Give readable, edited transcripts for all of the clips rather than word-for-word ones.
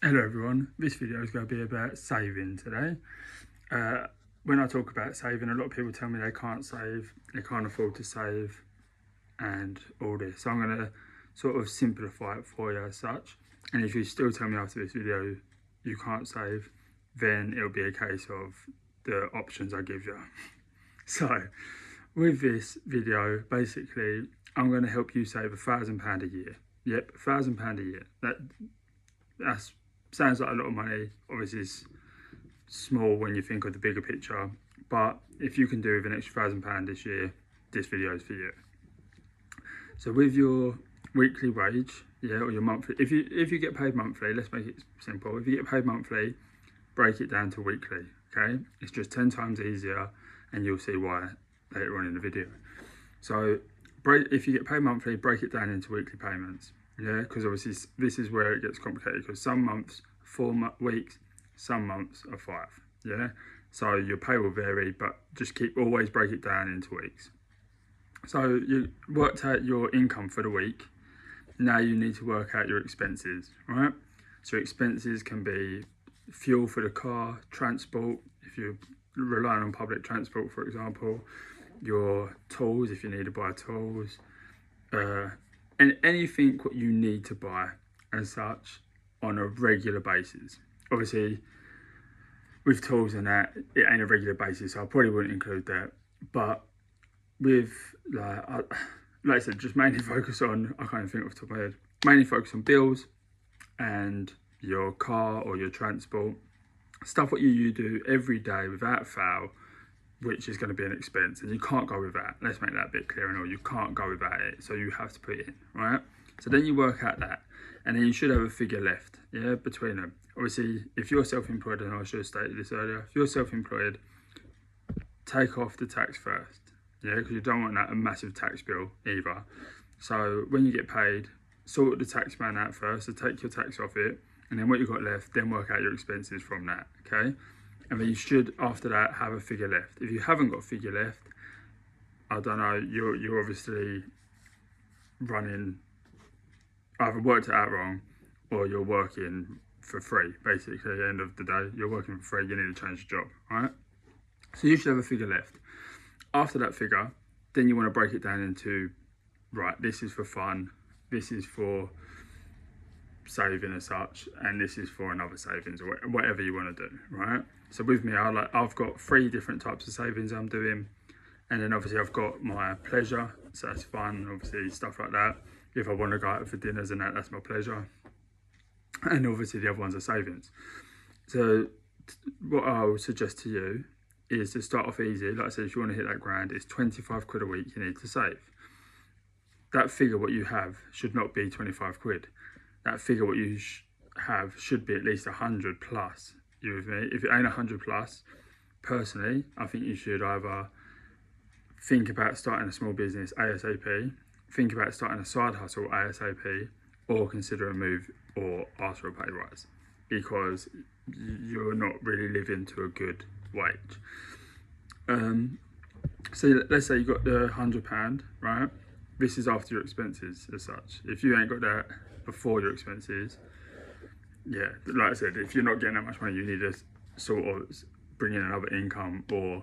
Hello everyone, this video is going to be about saving today. When I talk about saving, a lot of people tell me they can't save, they can't afford to save and all this. So I'm going to sort of simplify it for you as such. And if you still tell me after this video you can't save, then it'll be a case of the options I give you. So with this video, basically, I'm going to help you save £1,000 a year. Yep, £1,000 a year. That's sounds like a lot of money. Obviously it's small when you think of the bigger picture, but if you can do with an extra £1,000 this year, this video is for you. So with your weekly wage, yeah, or your monthly, if you get paid monthly, let's make it simple. If you get paid monthly, break it down to weekly, okay? It's just 10 times easier, and you'll see why later on in the video. So if you get paid monthly, break it down into weekly payments. Yeah, because obviously this is where it gets complicated, because some months 4 weeks, some months are 5. Yeah, so your pay will vary, but just always break it down into weeks. So you worked out your income for the week. Now you need to work out your expenses, right? So expenses can be fuel for the car, transport, if you're relying on public transport, for example, your tools, if you need to buy tools, and anything what you need to buy as such on a regular basis. Obviously, with tools and that, it ain't a regular basis, so I probably wouldn't include that. But with, like I said, just mainly focus on, I can't even think off the top of my head, mainly focus on bills and your car or your transport, stuff what you do every day without fail, which is going to be an expense, and you can't go with that. Let's make that a bit clear and all. You can't go without it, so you have to put it in, right? So then you work out that, and then you should have a figure left, yeah, between them. Obviously, if you're self-employed, and I should have stated this earlier, if you're self-employed, take off the tax first, yeah, because you don't want that a massive tax bill either. So when you get paid, sort the tax man out first, so take your tax off it, and then what you've got left, then work out your expenses from that, okay? And then you should, after that, have a figure left. If you haven't got a figure left, I don't know, you're obviously running, either worked it out wrong, or you're working for free, basically. At the end of the day, you're working for free, you need to change your job, right? So you should have a figure left. After that figure, then you want to break it down into, right, this is for fun, this is for saving as such, and this is for another savings, or whatever you want to do, right? So with me, I've got 3 different types of savings I'm doing, and then obviously I've got my pleasure, so that's fun, obviously stuff like that. If I want to go out for dinners and that's my pleasure, and obviously the other ones are savings. So what I would suggest to you is to start off easy. Like I said, if you want to hit that grand, it's 25 quid a week you need to save. That figure, what you have, should not be 25 quid. That figure, what you have, should be at least 100 plus. You with me? If it ain't 100 plus, personally, I think you should either think about starting a small business ASAP, think about starting a side hustle ASAP, or consider a move or ask for a pay rise, because you're not really living to a good wage. So let's say you got the £100, right? This is after your expenses as such. If you ain't got that before your expenses, yeah, like I said, if you're not getting that much money, you need to sort of bring in another income or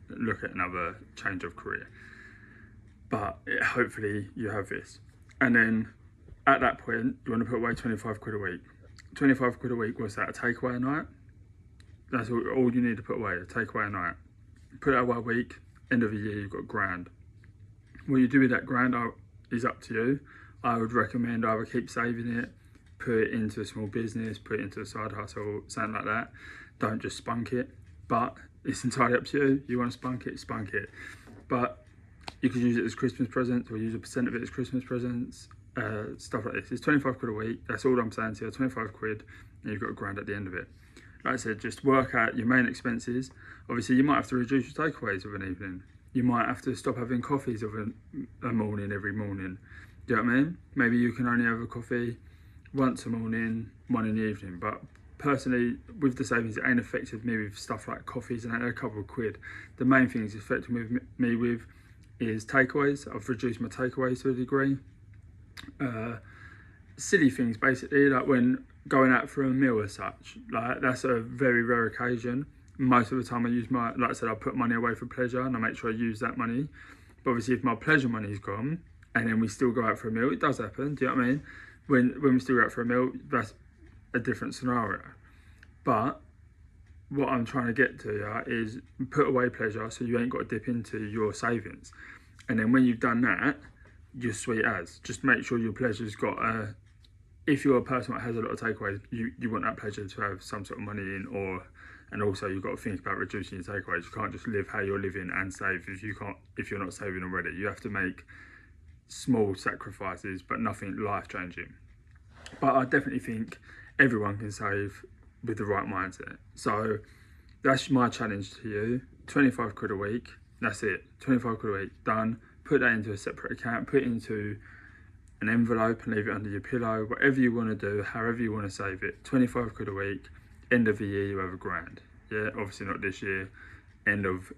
look at another change of career. But hopefully you have this. And then at that point, you want to put away 25 quid a week. 25 quid a week, what's that, a takeaway a night? That's all you need to put away, a takeaway a night. Put it away a week, end of the year, you've got grand. What you do with that grand is up to you. I would recommend either keep saving it, put it into a small business, put it into a side hustle, something like that. Don't just spunk it, but it's entirely up to you. You want to spunk it. But you could use it as Christmas presents, or use a percent of it as Christmas presents, stuff like this. It's 25 quid a week. That's all I'm saying to you, 25 quid, and you've got a grand at the end of it. Like I said, just work out your main expenses. Obviously, you might have to reduce your takeaways of an evening. You might have to stop having coffees of a morning every morning. Do you know what I mean? Maybe you can only have a coffee once a morning, one in the evening. But personally, with the savings, it ain't affected me with stuff like coffees and a couple of quid. The main thing it's affected me with is takeaways. I've reduced my takeaways to a degree. silly things basically, like when going out for a meal as such. Like that's a very rare occasion. Most of the time I use my, like I said, I put money away for pleasure and I make sure I use that money. But obviously if my pleasure money's gone and then we still go out for a meal, it does happen, do you know what I mean? When we still go out for a meal, that's a different scenario. But what I'm trying to get to is put away pleasure so you ain't got to dip into your savings. And then when you've done that, you're sweet as. Just make sure your pleasure's got a, if you're a person that has a lot of takeaways, you want that pleasure to have some sort of money in, or, and also you've got to think about reducing your takeaways. You can't just live how you're living and save if you're not saving already. You have to make small sacrifices, but nothing life-changing. But I definitely think everyone can save with the right mindset. So that's my challenge to you. 25 quid a week, that's it. 25 quid a week, done. Put that into a separate account, put it into an envelope and leave it under your pillow. Whatever you want to do, however you want to save it. 25 quid a week, end of the year you have a grand. Yeah, obviously not this year. End of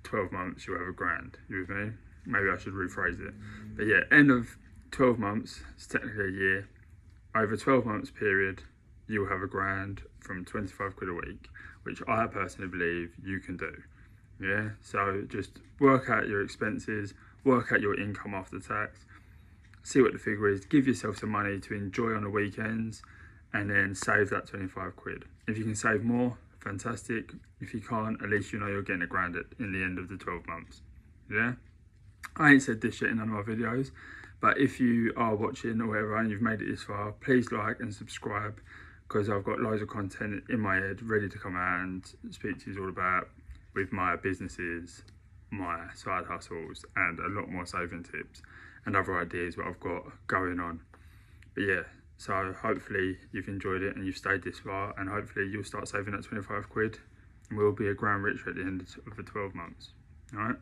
12 months you have a grand. You with me? Maybe I should rephrase it. But yeah, end of 12 months, it's technically a year. Over 12 months period, you'll have a grand from 25 quid a week, which I personally believe you can do. Yeah, so just work out your expenses, work out your income after tax, see what the figure is, give yourself some money to enjoy on the weekends, and then save that 25 quid. If you can save more, fantastic. If you can't, at least you know you're getting a grand in the end of the 12 months. Yeah, I ain't said this shit in none of my videos, but if you are watching or whatever and you've made it this far, please like and subscribe, because I've got loads of content in my head ready to come out and speak to you all about, with my businesses, my side hustles, and a lot more saving tips and other ideas what I've got going on. But yeah, so hopefully you've enjoyed it and you've stayed this far, and hopefully you'll start saving that 25 quid and we'll be a grand richer at the end of the 12 months. All right.